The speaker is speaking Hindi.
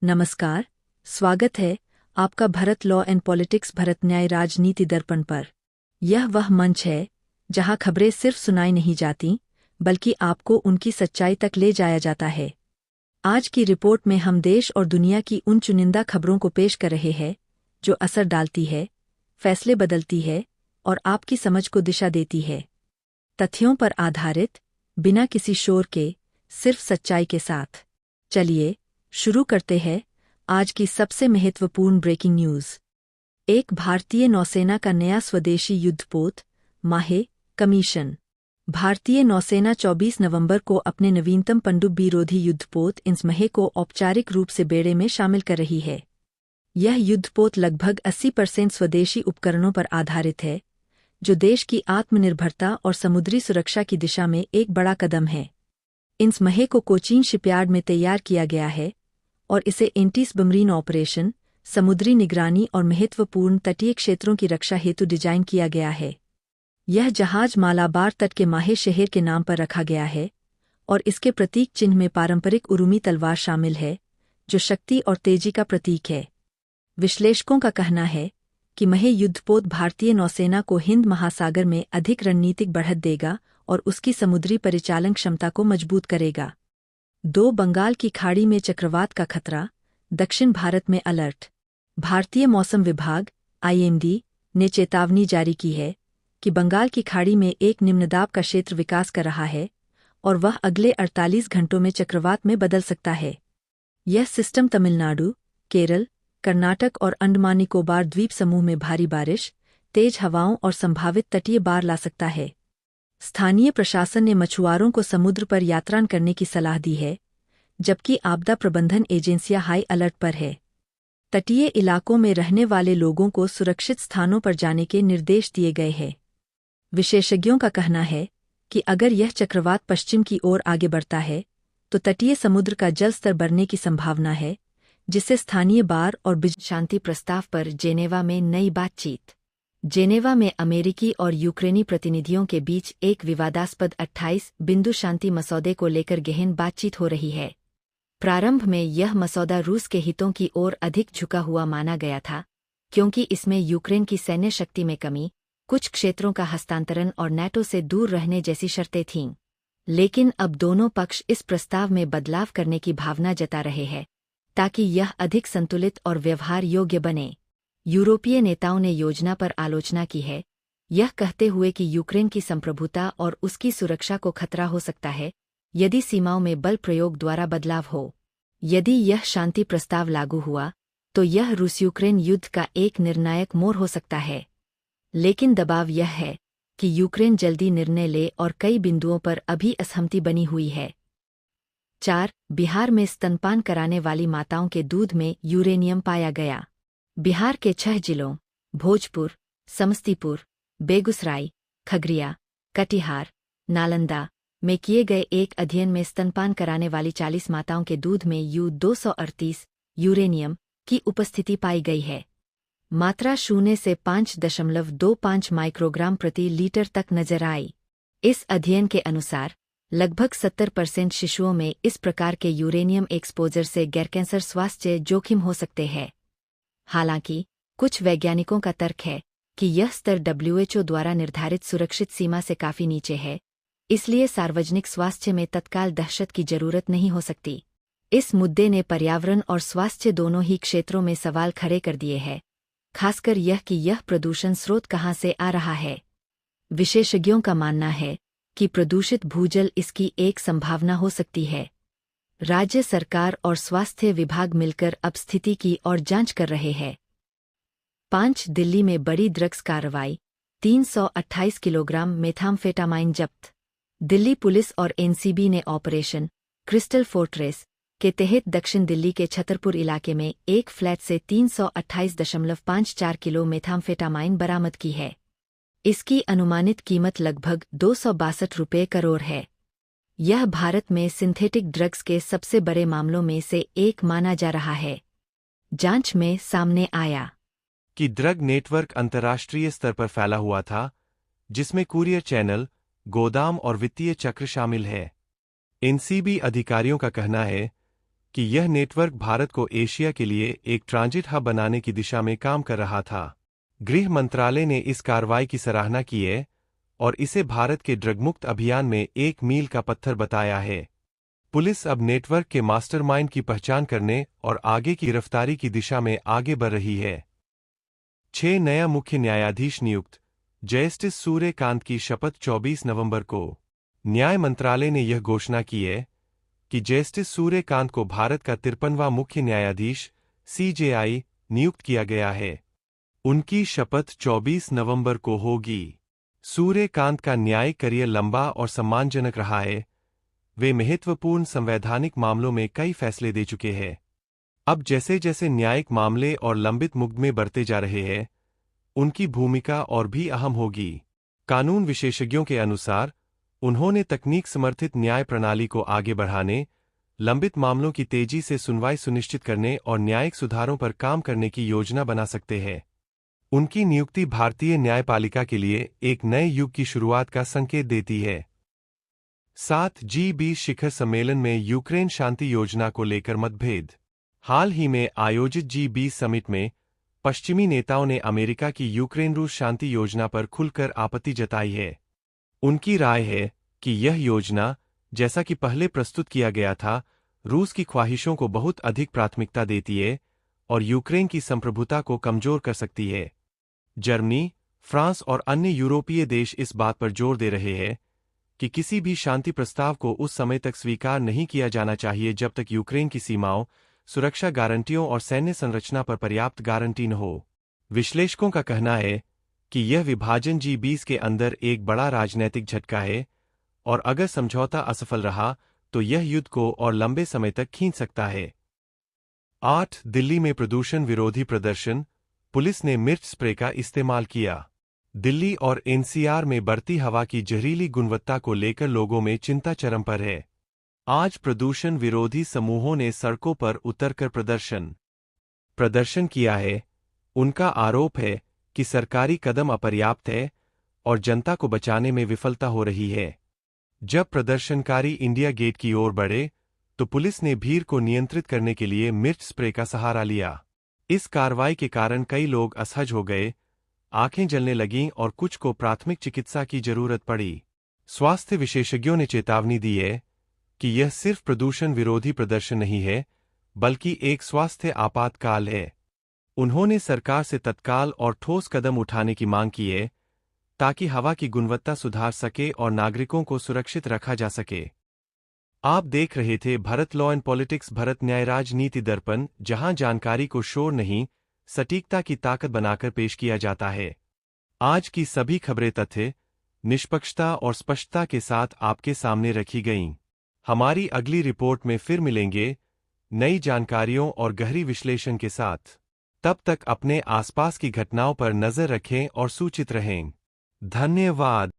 नमस्कार, स्वागत है आपका Bharat law and politics Bharat न्याय राजनीति दर्पण पर। यह वह मंच है जहां खबरें सिर्फ सुनाई नहीं जाती बल्कि आपको उनकी सच्चाई तक ले जाया जाता है। आज की रिपोर्ट में हम देश और दुनिया की उन चुनिंदा खबरों को पेश कर रहे हैं जो असर डालती है, फैसले बदलती है और आपकी समझ को दिशा देती है। तथ्यों पर आधारित, बिना किसी शोर के, सिर्फ सच्चाई के साथ। चलिए शुरू करते हैं आज की सबसे महत्वपूर्ण ब्रेकिंग न्यूज़। एक भारतीय नौसेना का नया स्वदेशी युद्धपोत माहे कमीशन। भारतीय नौसेना 24 नवंबर को अपने नवीनतम पनडुब्बी रोधी युद्धपोत इंस्महे को औपचारिक रूप से बेड़े में शामिल कर रही है। यह युद्धपोत लगभग 80% स्वदेशी उपकरणों पर आधारित है, जो देश की आत्मनिर्भरता और समुद्री सुरक्षा की दिशा में एक बड़ा कदम है। इंस्महे को कोचीन शिपयार्ड में तैयार किया गया है और इसे एंटी सबमरीन ऑपरेशन, समुद्री निगरानी और महत्वपूर्ण तटीय क्षेत्रों की रक्षा हेतु डिजाइन किया गया है। यह जहाज मालाबार तट के माहे शहर के नाम पर रखा गया है और इसके प्रतीक चिन्ह में पारंपरिक उरुमी तलवार शामिल है, जो शक्ति और तेजी का प्रतीक है। विश्लेषकों का कहना है कि महे युद्धपोत भारतीय नौसेना को हिंद महासागर में अधिक रणनीतिक बढ़त देगा और उसकी समुद्री परिचालन क्षमता को मजबूत करेगा। बंगाल की खाड़ी में चक्रवात का खतरा, दक्षिण भारत में अलर्ट। भारतीय मौसम विभाग (IMD) ने चेतावनी जारी की है कि बंगाल की खाड़ी में एक निम्नदाब का क्षेत्र विकास कर रहा है और वह अगले 48 घंटों में चक्रवात में बदल सकता है। यह सिस्टम तमिलनाडु, केरल, कर्नाटक और अंडमान निकोबार द्वीप समूह में भारी बारिश, तेज हवाओं और संभावित तटीय बाढ़ ला सकता है। स्थानीय प्रशासन ने मछुआरों को समुद्र पर यात्रा करने की सलाह दी है, जबकि आपदा प्रबंधन एजेंसियां हाई अलर्ट पर है। तटीय इलाकों में रहने वाले लोगों को सुरक्षित स्थानों पर जाने के निर्देश दिए गए हैं। विशेषज्ञों का कहना है कि अगर यह चक्रवात पश्चिम की ओर आगे बढ़ता है तो तटीय समुद्र का जल स्तर बढ़ने की संभावना है, जिससे स्थानीय बाढ़ और बिजली शांति प्रस्ताव पर जेनेवा में नई बातचीत। जेनेवा में अमेरिकी और यूक्रेनी प्रतिनिधियों के बीच एक विवादास्पद 28 बिंदु शांति मसौदे को लेकर गहन बातचीत हो रही है। प्रारंभ में यह मसौदा रूस के हितों की ओर अधिक झुका हुआ माना गया था, क्योंकि इसमें यूक्रेन की सैन्य शक्ति में कमी, कुछ क्षेत्रों का हस्तांतरण और नाटो से दूर रहने जैसी शर्तें थीं। लेकिन अब दोनों पक्ष इस प्रस्ताव में बदलाव करने की भावना जता रहे हैं, ताकि यह अधिक संतुलित और व्यवहार योग्य बने। यूरोपीय नेताओं ने योजना पर आलोचना की है, यह कहते हुए कि यूक्रेन की संप्रभुता और उसकी सुरक्षा को खतरा हो सकता है यदि सीमाओं में बल प्रयोग द्वारा बदलाव हो। यदि यह शांति प्रस्ताव लागू हुआ तो यह रूस यूक्रेन युद्ध का एक निर्णायक मोड़ हो सकता है। लेकिन दबाव यह है कि यूक्रेन जल्दी निर्णय ले और कई बिंदुओं पर अभी असहमति बनी हुई है। 4. बिहार में स्तनपान कराने वाली माताओं के दूध में यूरेनियम पाया गया। बिहार के 6 जिलों भोजपुर, समस्तीपुर, बेगूसराय, खगड़िया, कटिहार, नालंदा में किए गए एक अध्ययन में स्तनपान कराने वाली 40 माताओं के दूध में U-238 यूरेनियम की उपस्थिति पाई गई है। मात्रा 0 से 5.25 माइक्रोग्राम प्रति लीटर तक नजर आई। इस अध्ययन के अनुसार लगभग 70% शिशुओं में इस प्रकार के यूरेनियम एक्सपोजर से गैरकैंसर स्वास्थ्य जोखिम हो सकते हैं। हालांकि कुछ वैज्ञानिकों का तर्क है कि यह स्तर WHO द्वारा निर्धारित सुरक्षित सीमा से काफी नीचे है, इसलिए सार्वजनिक स्वास्थ्य में तत्काल दहशत की जरूरत नहीं हो सकती। इस मुद्दे ने पर्यावरण और स्वास्थ्य दोनों ही क्षेत्रों में सवाल खड़े कर दिए हैं, खासकर यह कि यह प्रदूषण स्रोत कहां से आ रहा है। विशेषज्ञों का मानना है कि प्रदूषित भूजल इसकी एक संभावना हो सकती है। राज्य सरकार और स्वास्थ्य विभाग मिलकर अब स्थिति की और जांच कर रहे हैं। 5. दिल्ली में बड़ी ड्रग्स कार्रवाई, 328 किलोग्राम मेथाम्फेटामाइन जब्त। दिल्ली पुलिस और NCB ने ऑपरेशन क्रिस्टल फोर्ट्रेस के तहत दक्षिण दिल्ली के छतरपुर इलाके में एक फ्लैट से 328.54 किलो मेथाम्फेटामाइन बरामद की है। इसकी अनुमानित कीमत लगभग 262 रुपये करोड़ है। यह भारत में सिंथेटिक ड्रग्स के सबसे बड़े मामलों में से एक माना जा रहा है। जांच में सामने आया कि ड्रग नेटवर्क अंतर्राष्ट्रीय स्तर पर फैला हुआ था, जिसमें कुरियर चैनल, गोदाम और वित्तीय चक्र शामिल है। NCB अधिकारियों का कहना है कि यह नेटवर्क भारत को एशिया के लिए एक ट्रांजिट हब बनाने की दिशा में काम कर रहा था। गृह मंत्रालय ने इस कार्रवाई की सराहना की है और इसे भारत के ड्रग मुक्त अभियान में एक मील का पत्थर बताया है। पुलिस अब नेटवर्क के मास्टरमाइंड की पहचान करने और आगे की गिरफ्तारी की दिशा में आगे बढ़ रही है। 6 नया मुख्य न्यायाधीश नियुक्त। जस्टिस सूर्यकांत की शपथ 24 नवंबर को। न्याय मंत्रालय ने यह घोषणा की है कि जस्टिस सूर्यकांत को भारत का 53वां मुख्य न्यायाधीश (CJI) नियुक्त किया गया है। उनकी शपथ 24 नवंबर को होगी। सूर्यकांत का न्यायिक करियर लंबा और सम्मानजनक रहा है। वे महत्वपूर्ण संवैधानिक मामलों में कई फैसले दे चुके हैं। अब जैसे जैसे न्यायिक मामले और लंबित मुकदमे बढ़ते जा रहे हैं, उनकी भूमिका और भी अहम होगी। कानून विशेषज्ञों के अनुसार उन्होंने तकनीक समर्थित न्याय प्रणाली को आगे बढ़ाने, लंबित मामलों की तेजी से सुनवाई सुनिश्चित करने और न्यायिक सुधारों पर काम करने की योजना बना सकते हैं। उनकी नियुक्ति भारतीय न्यायपालिका के लिए एक नए युग की शुरुआत का संकेत देती है। 7 G20 शिखर सम्मेलन में यूक्रेन शांति योजना को लेकर मतभेद। हाल ही में आयोजित G20 समिट में पश्चिमी नेताओं ने अमेरिका की यूक्रेन रूस शांति योजना पर खुलकर आपत्ति जताई है। उनकी राय है कि यह योजना, जैसा कि पहले प्रस्तुत किया गया था, रूस की ख्वाहिशों को बहुत अधिक प्राथमिकता देती है और यूक्रेन की संप्रभुता को कमजोर कर सकती है। जर्मनी, फ्रांस और अन्य यूरोपीय देश इस बात पर जोर दे रहे हैं कि किसी भी शांति प्रस्ताव को उस समय तक स्वीकार नहीं किया जाना चाहिए जब तक यूक्रेन की सीमाओं, सुरक्षा गारंटियों और सैन्य संरचना पर पर्याप्त गारंटी न हो। विश्लेषकों का कहना है कि यह विभाजन G20 के अंदर एक बड़ा राजनैतिक झटका है और अगर समझौता असफल रहा तो यह युद्ध को और लंबे समय तक खींच सकता है। 8 दिल्ली में प्रदूषण विरोधी प्रदर्शन। पुलिस ने मिर्च स्प्रे का इस्तेमाल किया। दिल्ली और NCR में बढ़ती हवा की जहरीली गुणवत्ता को लेकर लोगों में चिंता चरम पर है। आज प्रदूषण विरोधी समूहों ने सड़कों पर उतरकर प्रदर्शन किया है। उनका आरोप है कि सरकारी कदम अपर्याप्त है और जनता को बचाने में विफलता हो रही है। जब प्रदर्शनकारी इंडिया गेट की ओर बढ़े, तो पुलिस ने भीड़ को नियंत्रित करने के लिए मिर्च स्प्रे का सहारा लिया। इस कार्रवाई के कारण कई लोग असहज हो गए, आंखें जलने लगीं और कुछ को प्राथमिक चिकित्सा की जरूरत पड़ी। स्वास्थ्य विशेषज्ञों ने चेतावनी दी है कि यह सिर्फ प्रदूषण विरोधी प्रदर्शन नहीं है, बल्कि एक स्वास्थ्य आपातकाल है। उन्होंने सरकार से तत्काल और ठोस कदम उठाने की मांग की है ताकि हवा की गुणवत्ता सुधार सके और नागरिकों को सुरक्षित रखा जा सके। आप देख रहे थे Bharat law and politics, Bharat न्याय राजनीति दर्पण, जहां जानकारी को शोर नहीं, सटीकता की ताकत बनाकर पेश किया जाता है। आज की सभी खबरें तथ्य, निष्पक्षता और स्पष्टता के साथ आपके सामने रखी गईं। हमारी अगली रिपोर्ट में फिर मिलेंगे, नई जानकारियों और गहरी विश्लेषण के साथ। तब तक अपने आसपास की घटनाओं पर नजर रखें और सूचित रहें। धन्यवाद।